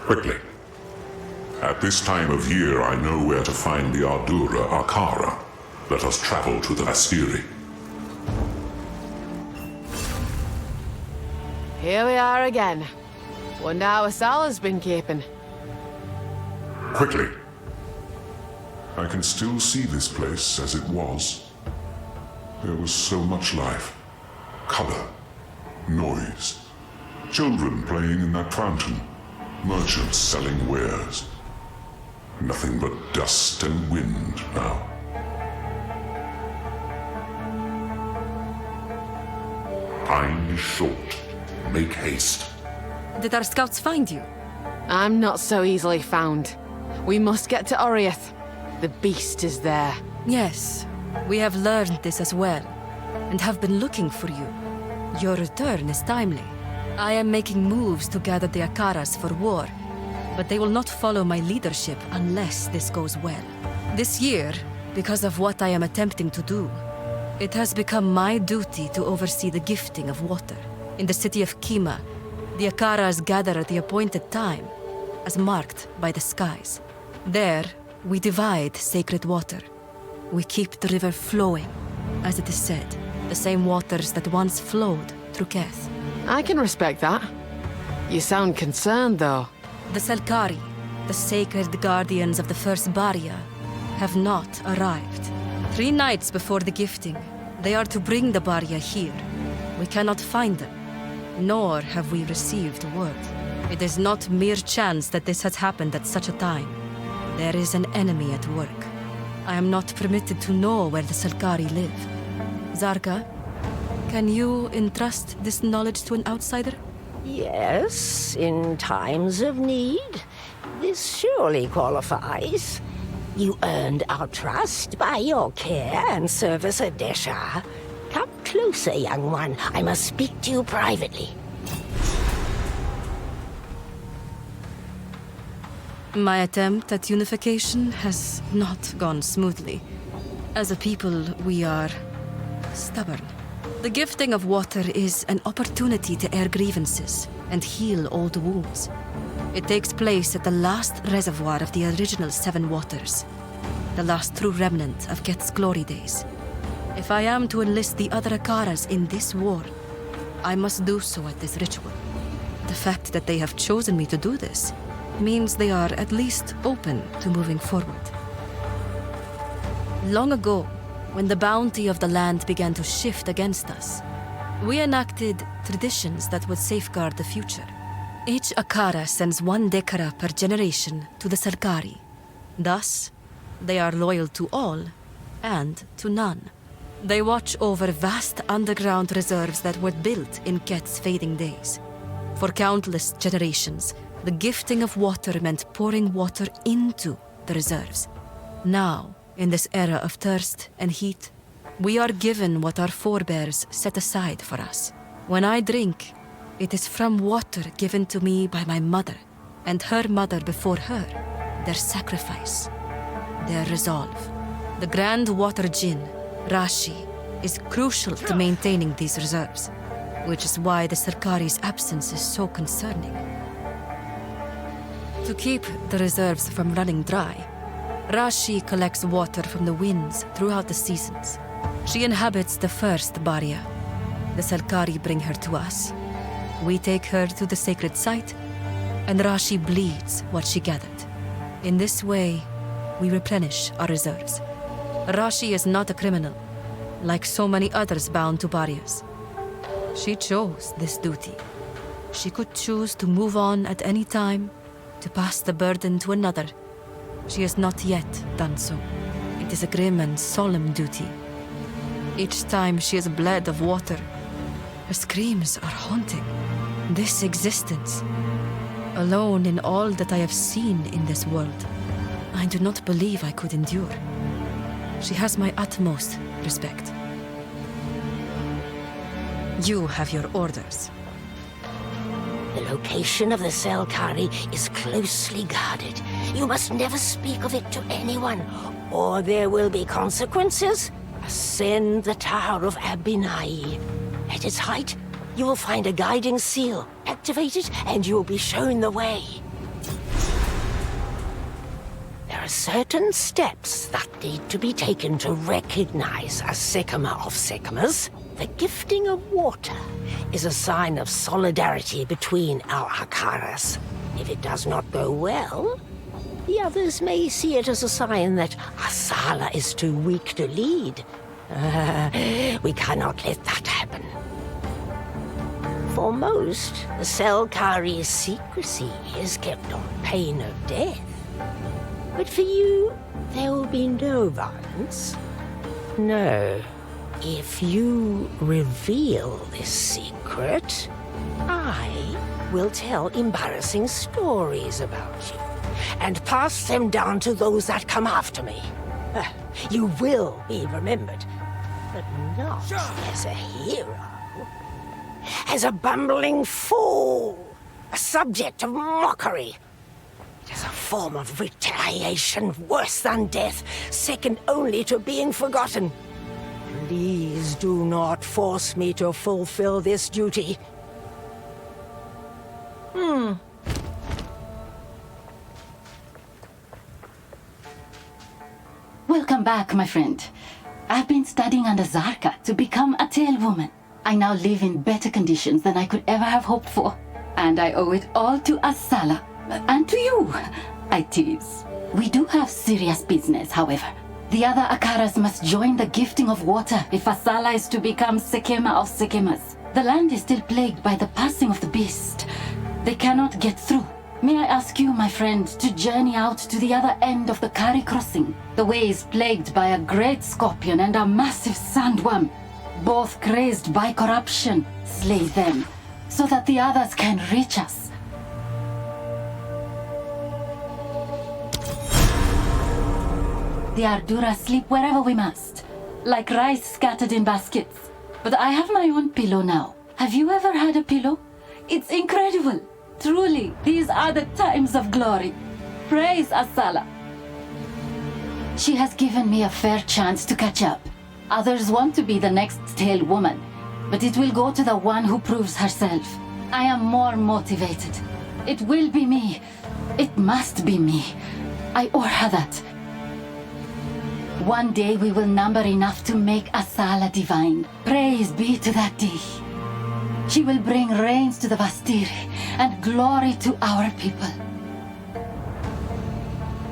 Quickly. At this time of year, I know where to find the Ardura Akara. Let us travel to the Vastiri. Here we are again. Wonder how Sala's been keeping. Quickly. I can still see this place as it was. There was so much life. Color. Noise. Children playing in that fountain. Merchants selling wares. Nothing but dust and wind now. Time is short. Make haste. Did our scouts find you? I'm not so easily found. We must get to Oriath. The beast is there. Yes, we have learned this as well, and have been looking for you. Your return is timely. I am making moves to gather the Akaras for war, but they will not follow my leadership unless this goes well. This year, because of what I am attempting to do, it has become my duty to oversee the gifting of water. In the city of Qimah, the Akaras gather at the appointed time, as marked by the skies. There, we divide sacred water. We keep the river flowing, as it is said, the same waters that once flowed through Keth. I can respect that. You sound concerned, though. The Sel Khari, the sacred guardians of the first barrier, have not arrived. 3 nights before the gifting, they are to bring the barrier here. We cannot find them, nor have we received word. It is not mere chance that this has happened at such a time. There is an enemy at work. I am not permitted to know where the Sel Khari live. Zarka, can you entrust this knowledge to an outsider? Yes, in times of need. This surely qualifies. You earned our trust by your care and service at Desha. Come closer, young one. I must speak to you privately. My attempt at unification has not gone smoothly. As a people, we are stubborn. The gifting of water is an opportunity to air grievances and heal old wounds. It takes place at the last reservoir of the original 7 waters, the last true remnant of Keth's glory days. If I am to enlist the other Akaras in this war, I must do so at this ritual. The fact that they have chosen me to do this means they are at least open to moving forward. Long ago, when the bounty of the land began to shift against us, we enacted traditions that would safeguard the future. Each Akara sends 1 Dekara per generation to the Sel Khari. Thus, they are loyal to all and to none. They watch over vast underground reserves that were built in Keth's fading days. For countless generations, the gifting of water meant pouring water into the reserves. Now, in this era of thirst and heat, we are given what our forebears set aside for us. When I drink, it is from water given to me by my mother and her mother before her, their sacrifice, their resolve. The Grand Water Djinn, Rashi, is crucial to maintaining these reserves, which is why the Sel Khari's absence is so concerning. To keep the reserves from running dry, Rashi collects water from the winds throughout the seasons. She inhabits the first barrier. The Sel Khari bring her to us. We take her to the sacred site, and Rashi bleeds what she gathered. In this way, we replenish our reserves. Rashi is not a criminal, like so many others bound to barriers. She chose this duty. She could choose to move on at any time, to pass the burden to another. She has not yet done so. It is a grim and solemn duty. Each time she has bled of water, her screams are haunting. This existence, alone in all that I have seen in this world, I do not believe I could endure. She has my utmost respect. You have your orders. The location of the Sel Khari is closely guarded. You must never speak of it to anyone, or there will be consequences. Ascend the Tower of Abinai. At its height, you will find a guiding seal. Activate it, and you will be shown the way. are certain steps that need to be taken to recognize a Sycamore of Sycamores. The gifting of water is a sign of solidarity between our Akaras. If it does not go well, the others may see it as a sign that Asala is too weak to lead. We cannot let that happen. For most, the Sel Khari's secrecy is kept on pain of death. But for you, there will be no violence. No. If you reveal this secret, I will tell embarrassing stories about you and pass them down to those that come after me. You will be remembered, but not as a hero. As a bumbling fool, a subject of mockery. It is a form of retaliation worse than death, second only to being forgotten. Please do not force me to fulfill this duty. Welcome back, my friend. I've been studying under Zarka to become a tailwoman. I now live in better conditions than I could ever have hoped for. And I owe it all to Asala. And to you. I tease. We do have serious business, however. The other Akaras must join the gifting of water if Asala is to become Sycamore of Sycamores. The land is still plagued by the passing of the beast. They cannot get through. May I ask you, my friend, to journey out to the other end of the Khari Crossing? The way is plagued by a great scorpion and a massive sandworm. Both crazed by corruption. Slay them, so that the others can reach us. The Ardura sleep wherever we must, like rice scattered in baskets. But I have my own pillow now. Have you ever had a pillow? It's incredible. Truly, these are the times of glory. Praise Asala. She has given me a fair chance to catch up. Others want to be the next tail woman, but it will go to the one who proves herself. I am more motivated. It will be me. It must be me. I owe her that. One day we will number enough to make Asala divine. Praise be to that day. She will bring rains to the Vastiri and glory to our people.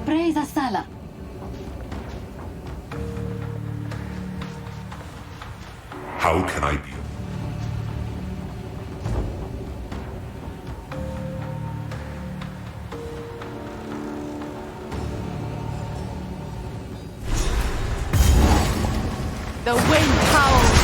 Praise Asala. How can I be? The wind howls.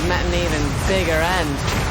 met an even bigger end.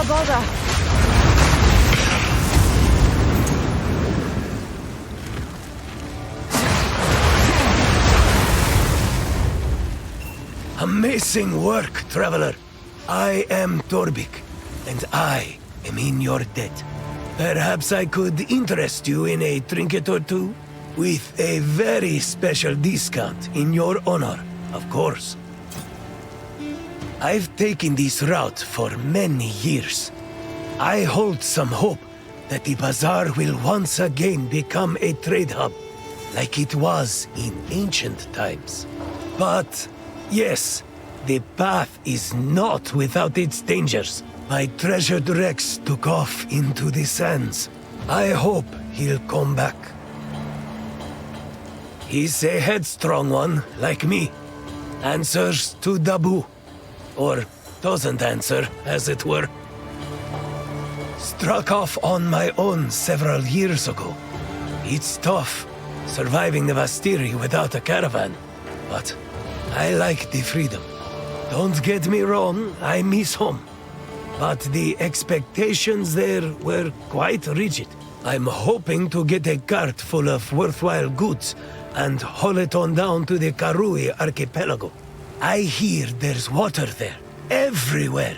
What a bother. Amazing work, traveler. I am Torbik, and I am in your debt. Perhaps I could interest you in a trinket or two? With a very special discount in your honor, of course. I've taken this route for many years. I hold some hope that the Bazaar will once again become a trade hub, like it was in ancient times. But, yes, the path is not without its dangers. My treasured Rex took off into the sands. I hope he'll come back. He's a headstrong one, like me. Answers to Dabu. Or doesn't answer, as it were. Struck off on my own several years ago. It's tough, surviving the Vastiri without a caravan. But I like the freedom. Don't get me wrong, I miss home. But the expectations there were quite rigid. I'm hoping to get a cart full of worthwhile goods and haul it on down to the Karui archipelago. I hear there's water there, everywhere,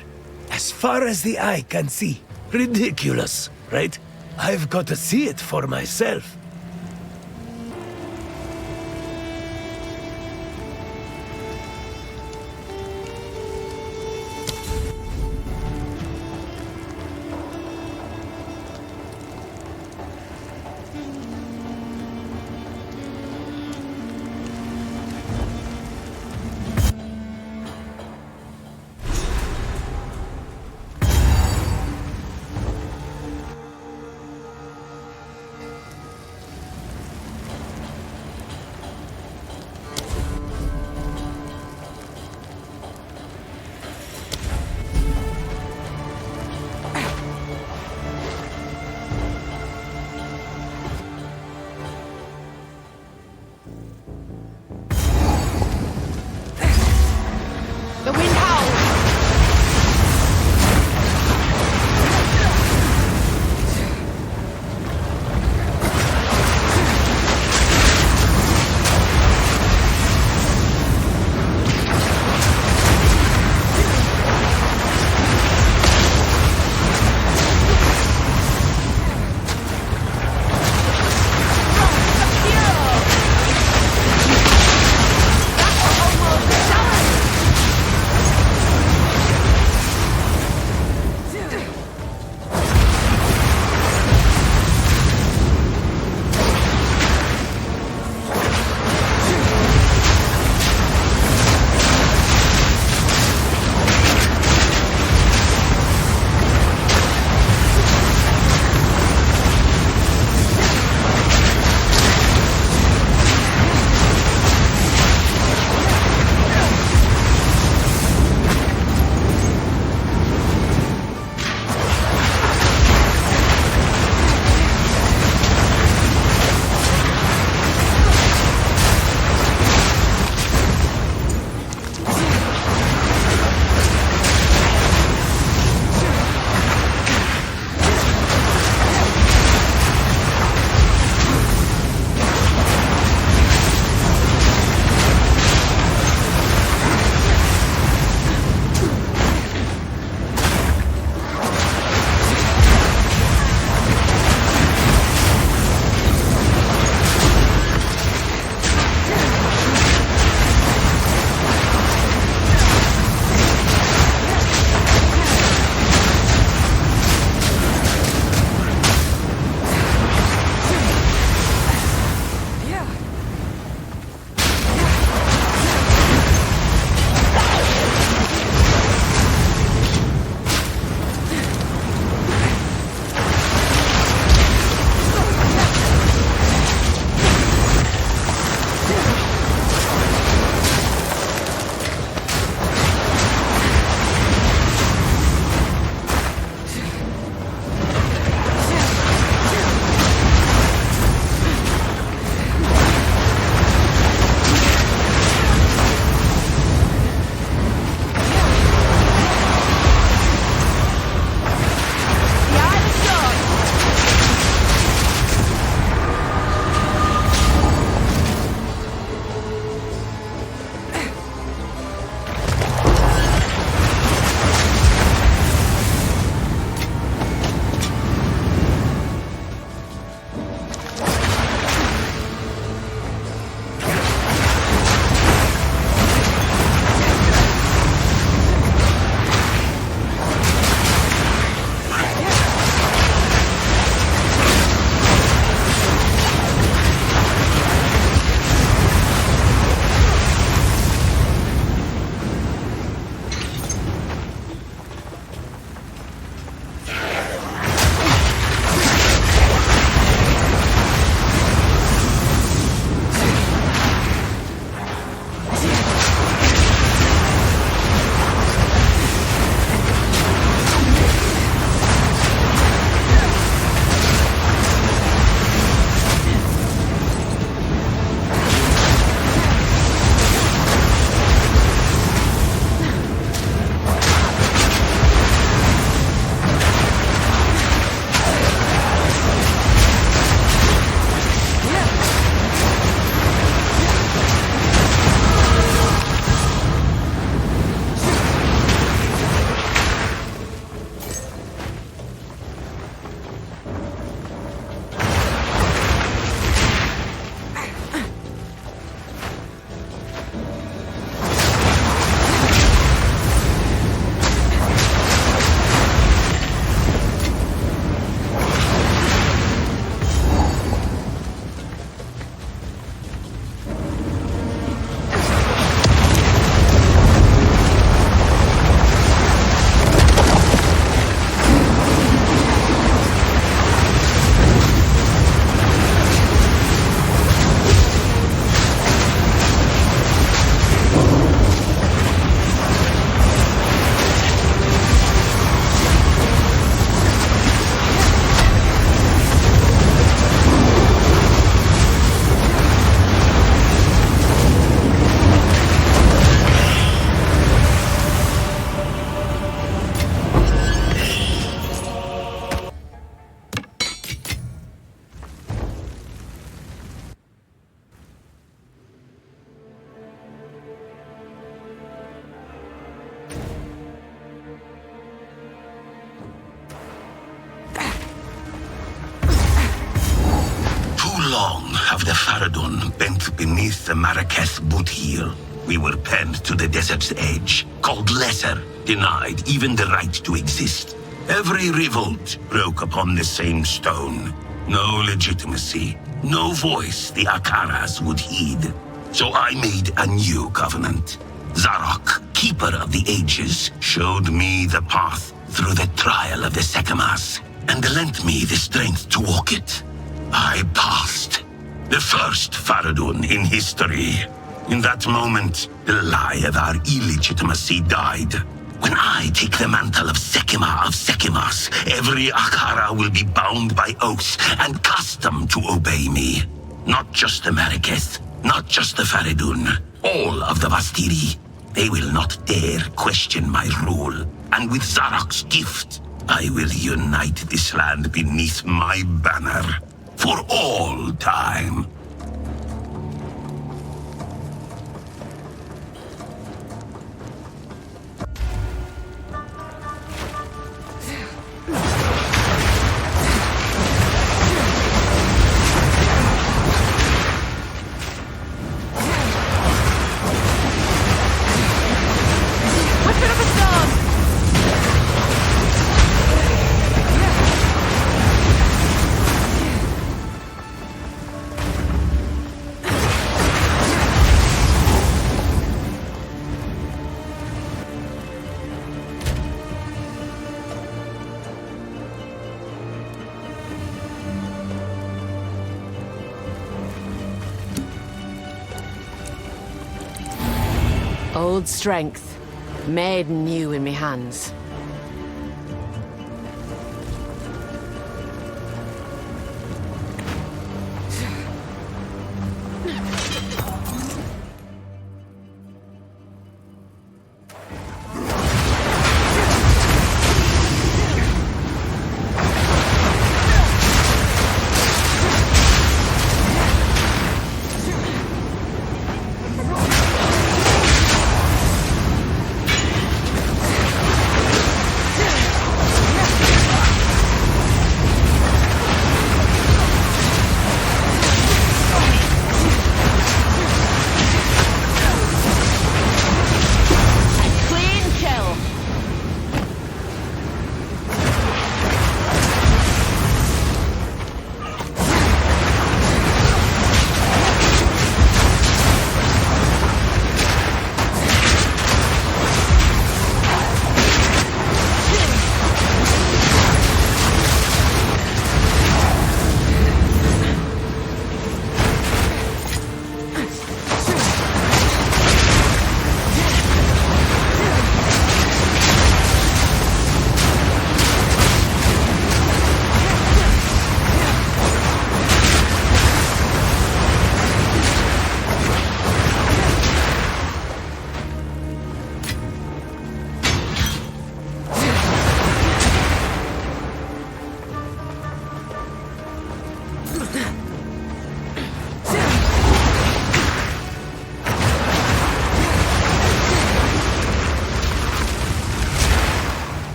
as far as the eye can see. Ridiculous, right? I've got to see it for myself. long have the Faridun bent beneath the Maraketh boot heel? We were penned to the desert's edge, called lesser, denied even the right to exist. Every revolt broke upon the same stone. No legitimacy, no voice the Akaras would heed. So I made a new covenant. Zarok, Keeper of the Ages, showed me the path through the trial of the Sekemas, and lent me the strength to walk it. I passed. The first Faridun in history. In that moment, the lie of our illegitimacy died. When I take the mantle of Sekema of Sekemas, every Akara will be bound by oath and custom to obey me. Not just the Maraketh, not just the Faridun, all of the Vastiri. They will not dare question my rule. And with Zarok's gift, I will unite this land beneath my banner. For all time. Old strength, made new in me hands.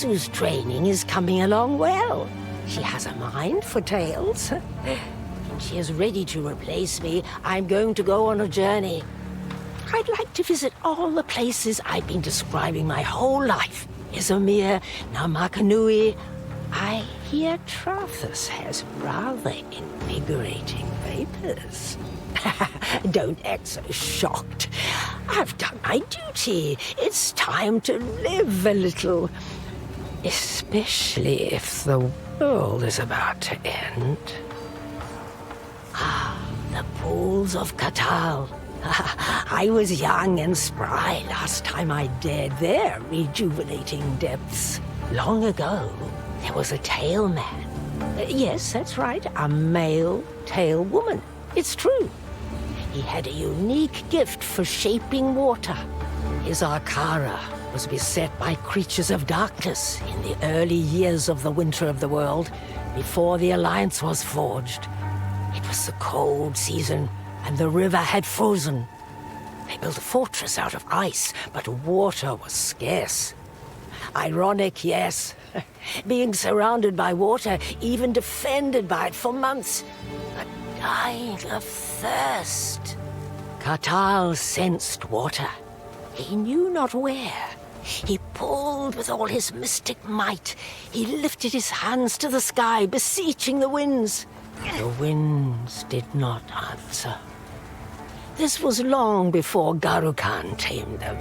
Isu's training is coming along well. She has a mind for tales. When she is ready to replace me, I'm going to go on a journey. I'd like to visit all the places I've been describing my whole life. Izmir, Namakanui. I hear Trathus has rather invigorating papers. Don't act so shocked. I've done my duty. It's time to live a little. Especially if the world is about to end. The pools of Khatal. I was young and spry last time I dared their rejuvenating depths. Long ago, there was a tail man. Yes, that's right, a male tail woman. It's true. He had a unique gift for shaping water. His Akara was beset by creatures of darkness in the early years of the Winter of the World, before the Alliance was forged. It was the cold season, and the river had frozen. They built a fortress out of ice, but water was scarce. Ironic, yes. Being surrounded by water, even defended by it for months, but dying of thirst. Khatal sensed water. He knew not where. He pulled with all his mystic might. He lifted his hands to the sky, beseeching the winds. The winds did not answer. This was long before Garukan tamed them.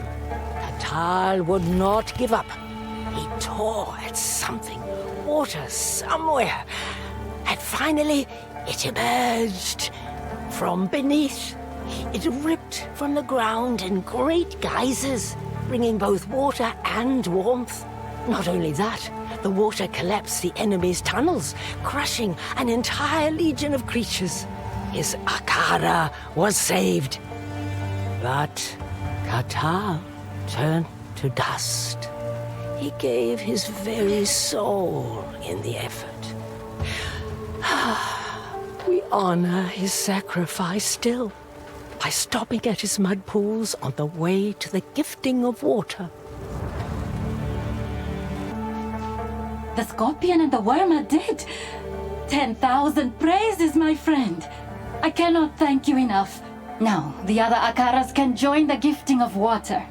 Khatal would not give up. He tore at something, water somewhere, and finally it emerged from beneath. It ripped from the ground in great geysers, bringing both water and warmth. Not only that, the water collapsed the enemy's tunnels, crushing an entire legion of creatures. His Akara was saved. But Khatal turned to dust. He gave his very soul in the effort. We honor his sacrifice still, by stopping at his mud pools on the way to the gifting of water. The scorpion and the worm are dead. 10,000 praises, my friend. I cannot thank you enough. Now, the other Akaras can join the gifting of water.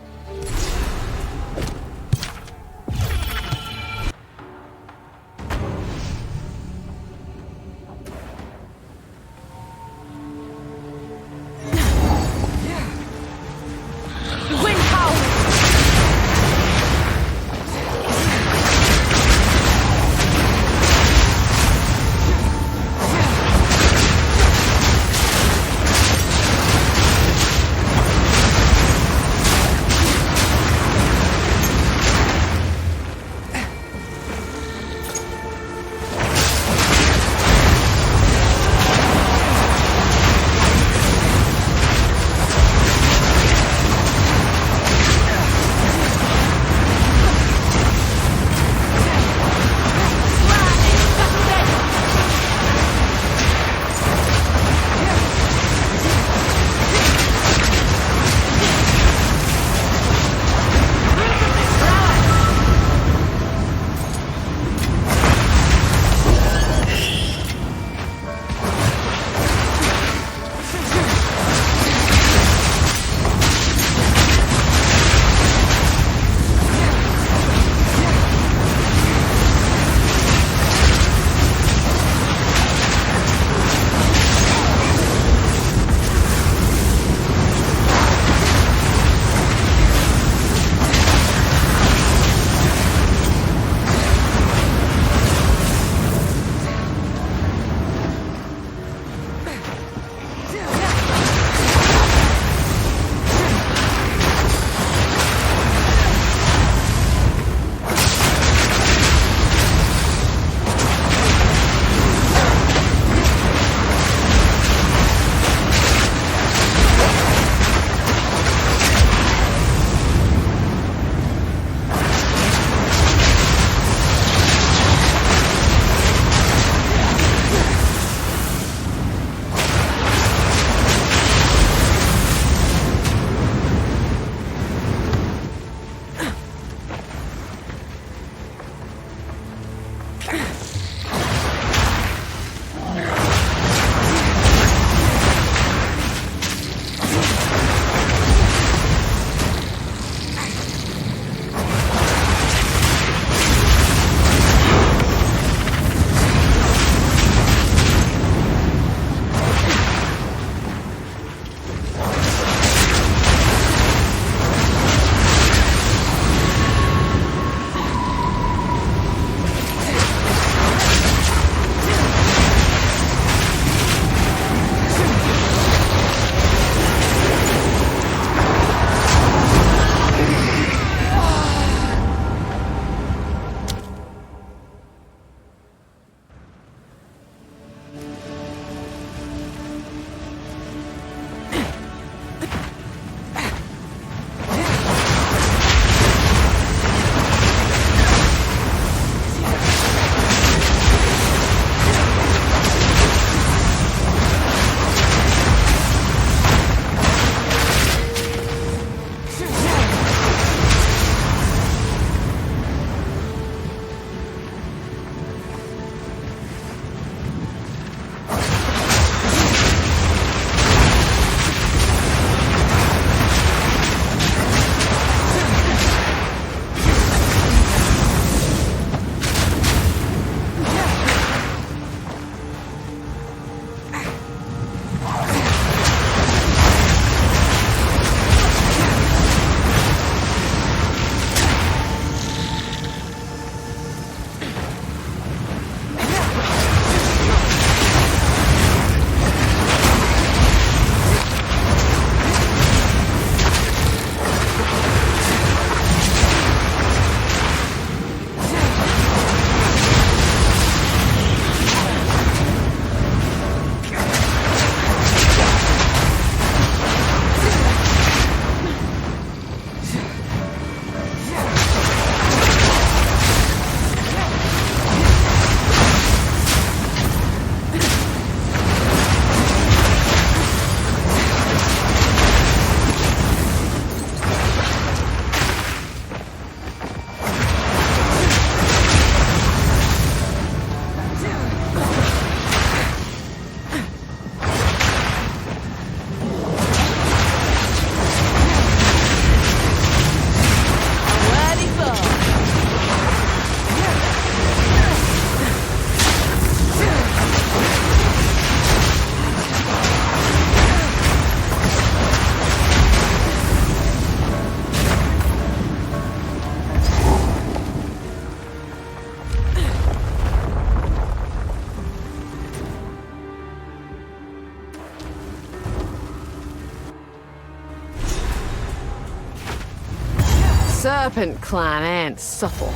Serpent Clan ain't supple.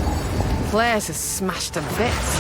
Place is smashed to bits.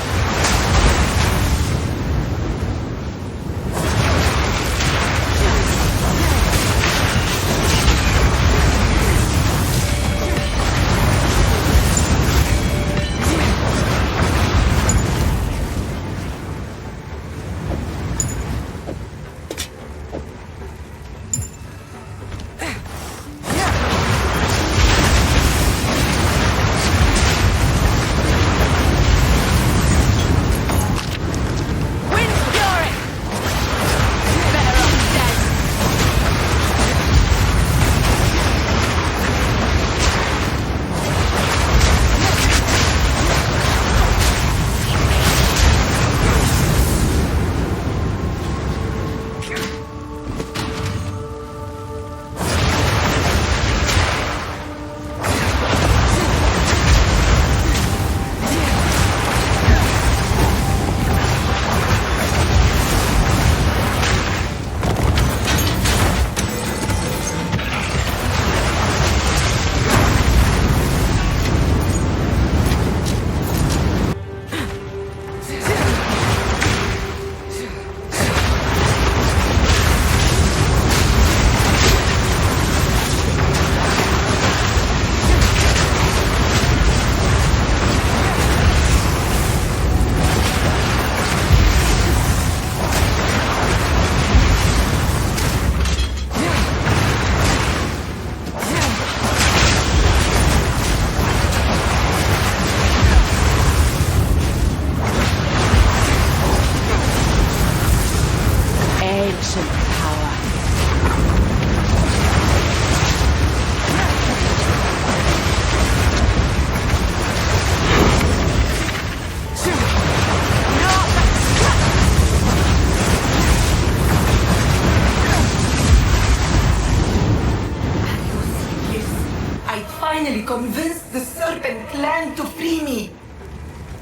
Convince the Serpent Clan to free me.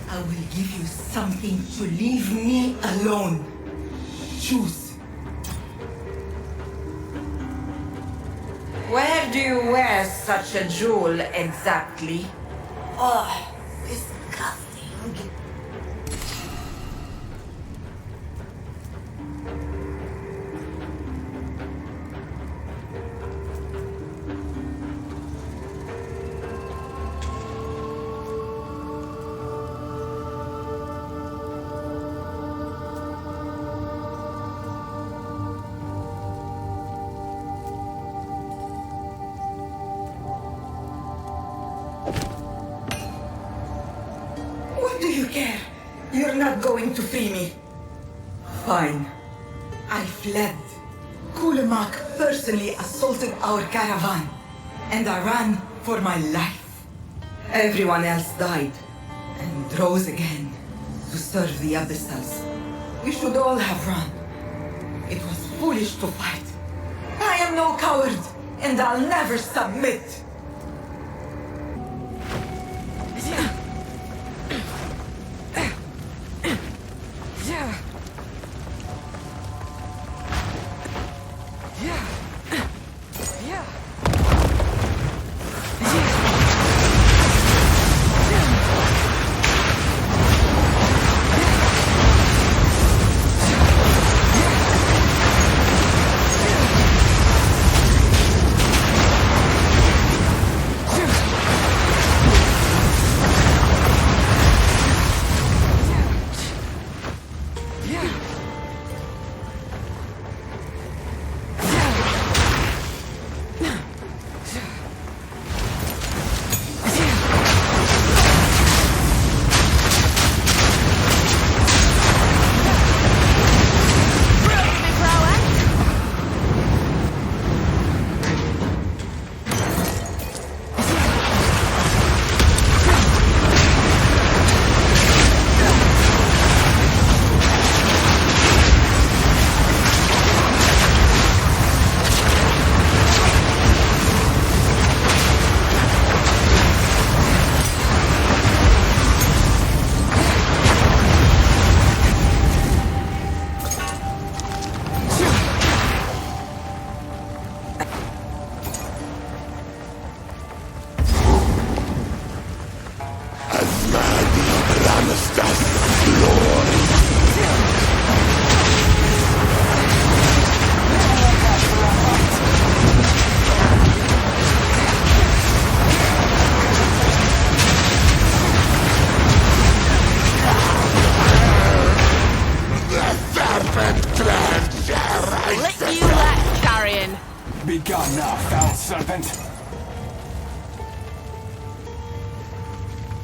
I will give you something to leave me alone. Choose. Where do you wear such a jewel exactly? Oh, disgusting. You're not going to free me. Fine. I fled. Qimah personally assaulted our caravan, and I ran for my life. Everyone else died, and rose again to serve the Abyssals. We should all have run. It was foolish to fight. I am no coward, and I'll never submit. Be gone now, foul serpent!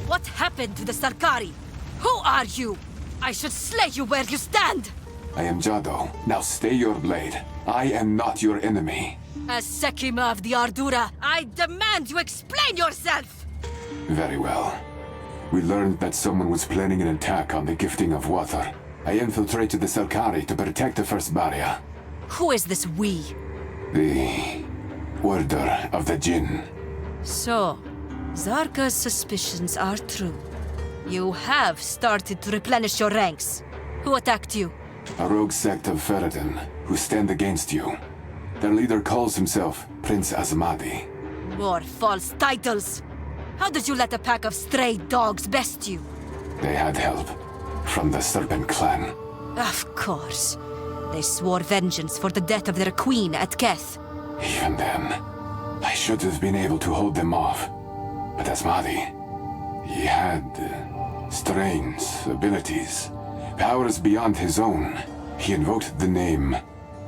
What happened to the Sarkari? Who are you? I should slay you where you stand! I am Jado. Now stay your blade. I am not your enemy. As Qimah of the Ardura, I demand you explain yourself! Very well. We learned that someone was planning an attack on the gifting of water. I infiltrated the Sel Khari to protect the first barrier. Who is this we? The Order of the Jinn. So, Zarka's suspicions are true. You have started to replenish your ranks. Who attacked you? A rogue sect of Faridun, who stand against you. Their leader calls himself Prince Azmadi. More false titles! How did you let a pack of stray dogs best you? They had help from the Serpent Clan. Of course. They swore vengeance for the death of their queen at Keth. Even then, I should have been able to hold them off. But Azmadi, he had strange abilities, powers beyond his own. He invoked the name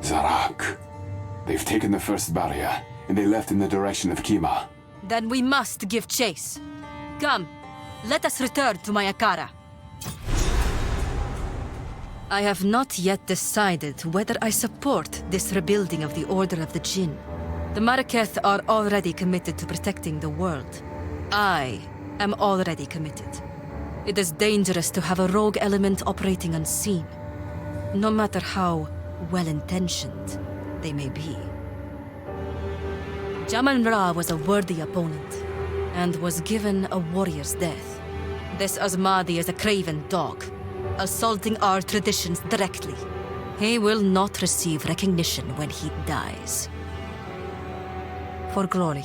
Zarak. They've taken the first barrier, and they left in the direction of Qimah. Then we must give chase. Come, let us return to Mayakara. I have not yet decided whether I support this rebuilding of the Order of the Jinn. The Maraketh are already committed to protecting the world. I am already committed. It is dangerous to have a rogue element operating unseen, no matter how well-intentioned they may be. Jaman Ra was a worthy opponent, and was given a warrior's death. This Azmadi is a craven dog, assaulting our traditions directly. He will not receive recognition when he dies. For glory.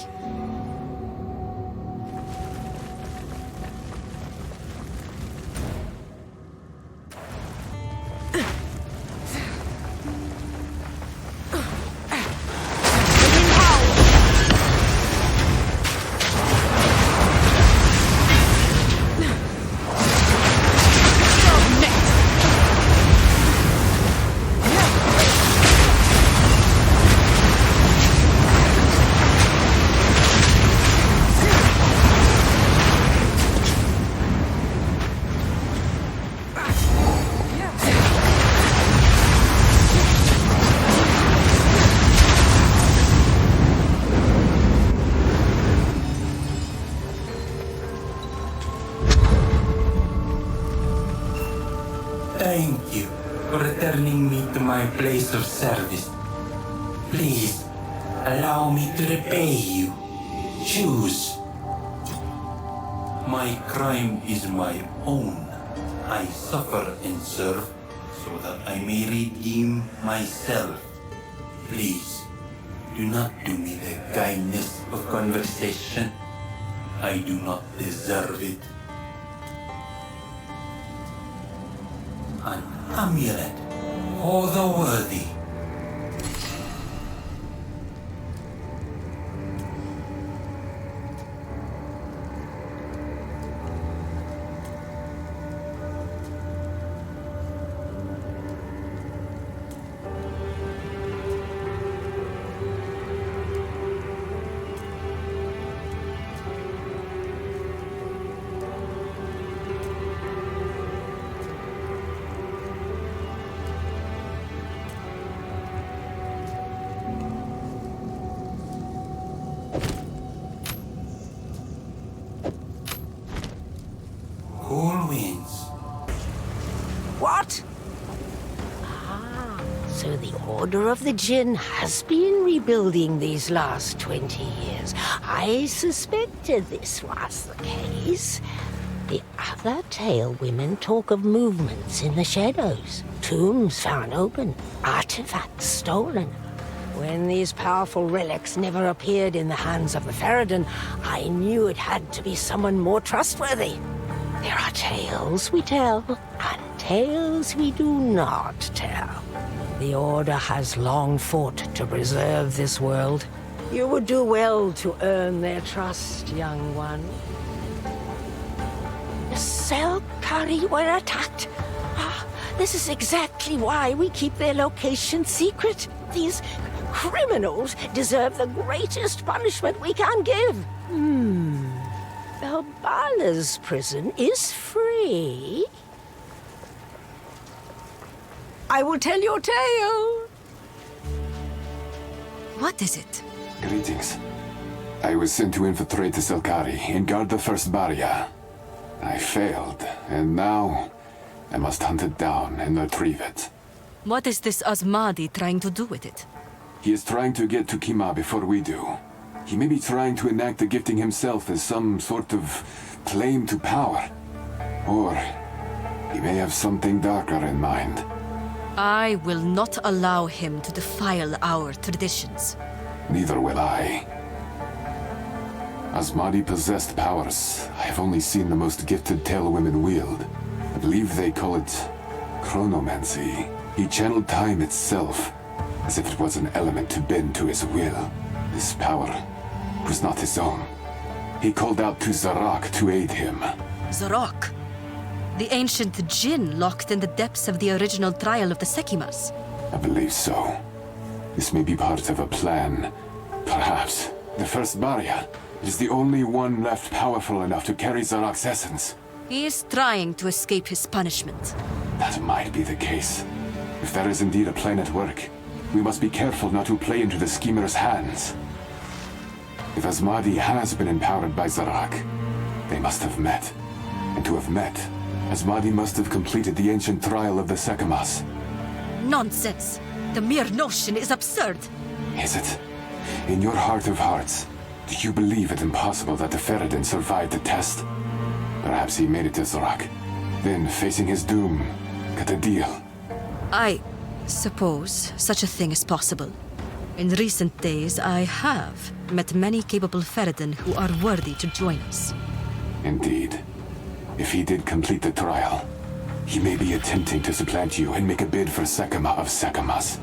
Thank you for returning me to my place of service. Please, allow me to repay you. Choose. My crime is my own. I suffer and serve so that I may redeem myself. Please, do not do me the kindness of conversation. I do not deserve it. An amulet for the worthy. Cool winds. What? So the Order of the Jinn has been rebuilding these last 20 years. I suspected this was the case. The other Tale women talk of movements in the shadows, tombs found open, artifacts stolen. When these powerful relics never appeared in the hands of the Faridun, I knew it had to be someone more trustworthy. There are tales we tell, and tales we do not tell. The Order has long fought to preserve this world. You would do well to earn their trust, young one. The Sel Khari were attacked. This is exactly why we keep their location secret. These criminals deserve the greatest punishment we can give. Balbala's prison is free. I will tell your tale. What is it? Greetings. I was sent to infiltrate the Sel Khari and guard the first barrier. I failed, and now I must hunt it down and retrieve it. What is this Azmadi trying to do with it? He is trying to get to Qimah before we do. He may be trying to enact the gifting himself as some sort of claim to power. Or he may have something darker in mind. I will not allow him to defile our traditions. Neither will I. Azmadi possessed powers I have only seen the most gifted tale women wield. I believe they call it chronomancy. He channeled time itself, as if it was an element to bend to his will. This power was not his own. He called out to Zarak to aid him. Zarak? The ancient djinn locked in the depths of the original trial of the Sekimas. I believe so. This may be part of a plan. Perhaps. The first barrier is the only one left powerful enough to carry Zarak's essence. He is trying to escape his punishment. That might be the case. If there is indeed a plan at work, we must be careful not to play into the schemer's hands. If Azmadi has been empowered by Zarak, they must have met. And to have met, Azmadi must have completed the ancient trial of the Sekimas. Nonsense! The mere notion is absurd! Is it? In your heart of hearts, do you believe it impossible that the Faridun survived the test? Perhaps he made it to Zarak. Then, facing his doom, cut a deal. I suppose such a thing is possible. In recent days, I have met many capable Faridun who are worthy to join us. Indeed. If he did complete the trial, he may be attempting to supplant you and make a bid for Sekima of Sekimas.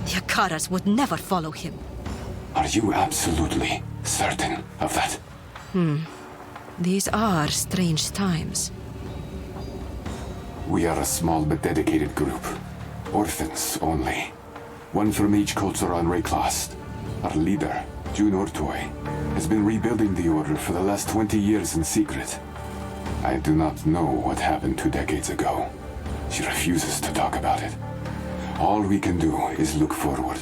The Akaras would never follow him. Are you absolutely certain of that? These are strange times. We are a small but dedicated group. Orphans only. One from each culture on Rayclast. Our leader, June Ortoy, has been rebuilding the Order for the last 20 years in secret. I do not know what happened 2 decades ago. She refuses to talk about it. All we can do is look forward.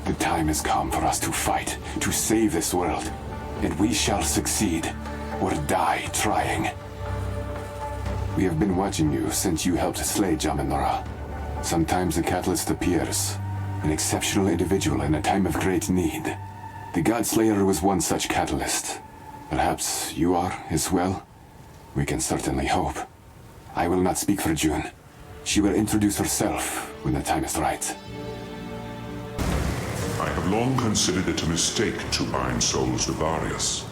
The time has come for us to fight, to save this world. And we shall succeed, or die trying. We have been watching you since you helped slay Jaminora. Sometimes a catalyst appears, an exceptional individual in a time of great need. The Godslayer was one such catalyst. Perhaps you are as well? We can certainly hope. I will not speak for June. She will introduce herself when the time is right. I have long considered it a mistake to bind souls to Varius.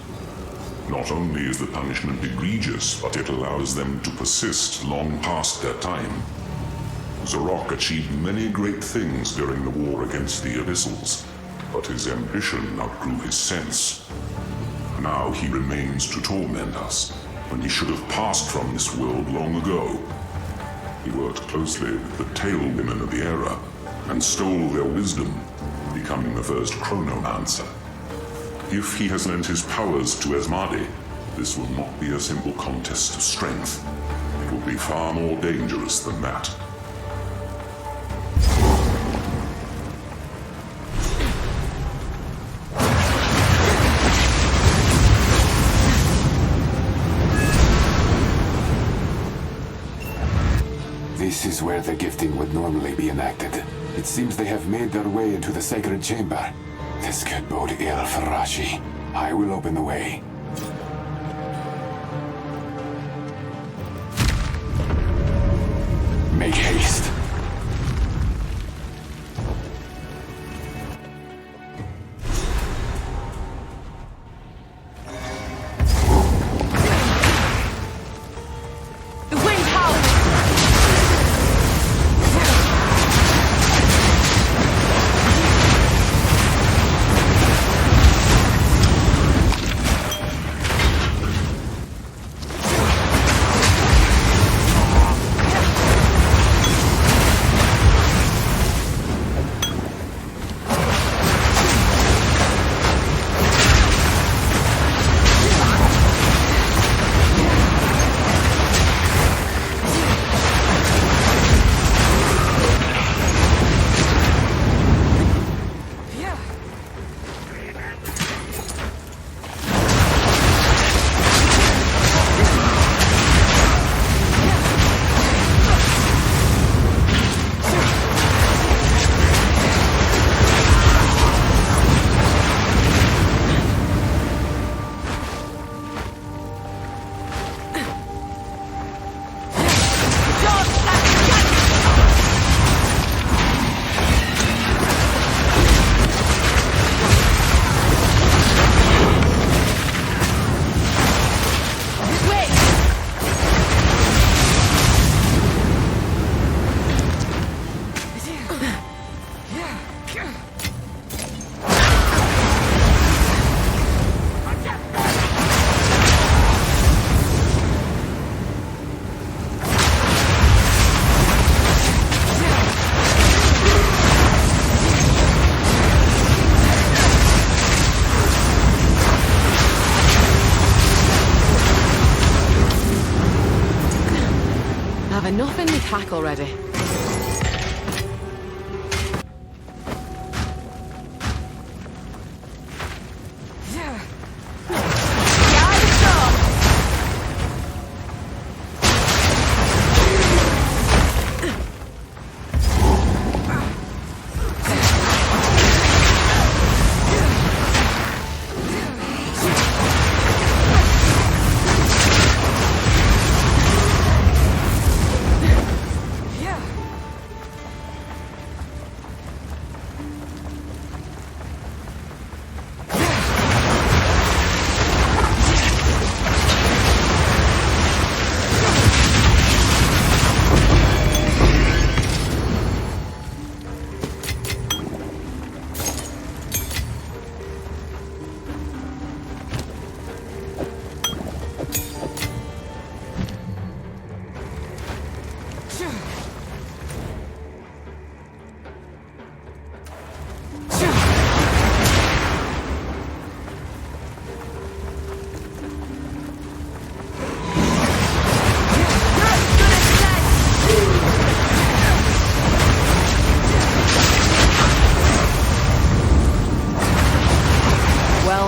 Not only is the punishment egregious, but it allows them to persist long past their time. Zarak achieved many great things during the war against the Abyssals, but his ambition outgrew his sense. Now he remains to torment us, when he should have passed from this world long ago. He worked closely with the Tail Women of the era, and stole their wisdom, becoming the first chronomancer. If he has lent his powers to Azmadi, this will not be a simple contest of strength. It will be far more dangerous than that. This is where the gifting would normally be enacted. It seems they have made their way into the sacred chamber. This could bode ill for Rashi. I will open the way. Make haste. pack already.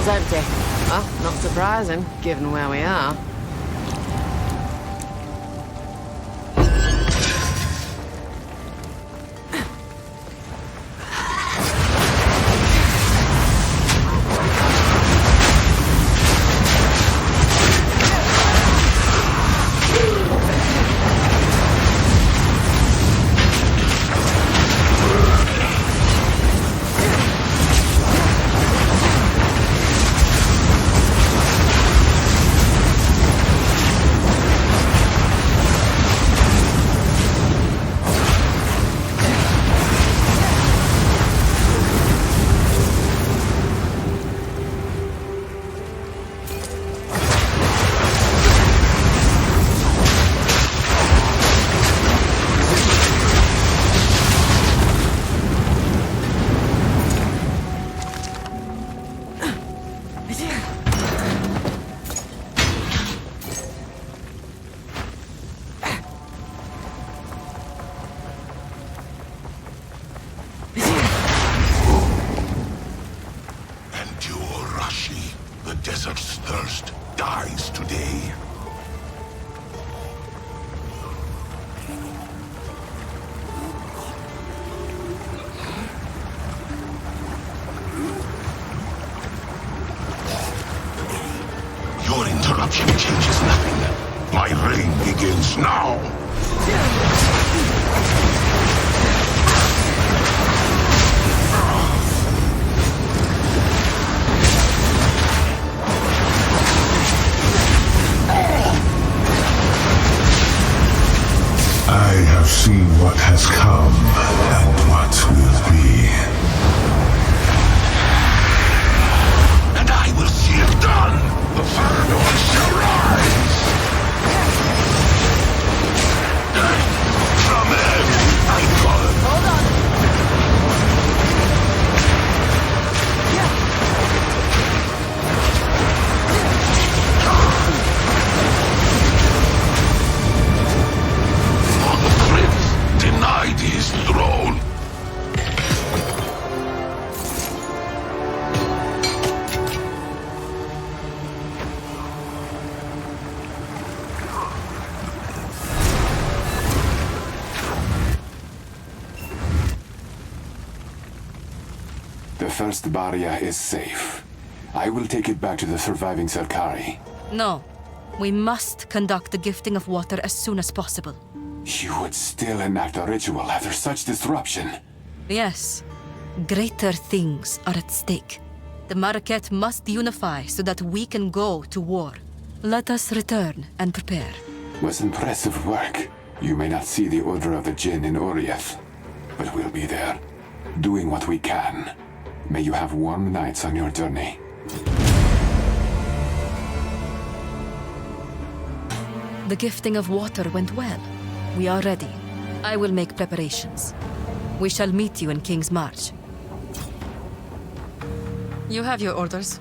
Empty. Well, not surprising, given where we are. desert's thirst dies today. Your interruption changes nothing. My reign begins now. I have seen what has come and what will be. And I will see it done! The Faridun shall rise! From I call it. Hold on! Denied his throne. The first barrier is safe. I will take it back to the surviving Sel Khari. No. We must conduct the gifting of water as soon as possible. You would still enact a ritual after such disruption? Yes. Greater things are at stake. The Maraketh must unify so that we can go to war. Let us return and prepare. Was impressive work. You may not see the Order of the Jinn in Oriath, but we'll be there, doing what we can. May you have warm nights on your journey. The gifting of water went well. We are ready. I will make preparations. We shall meet you in King's March. You have your orders.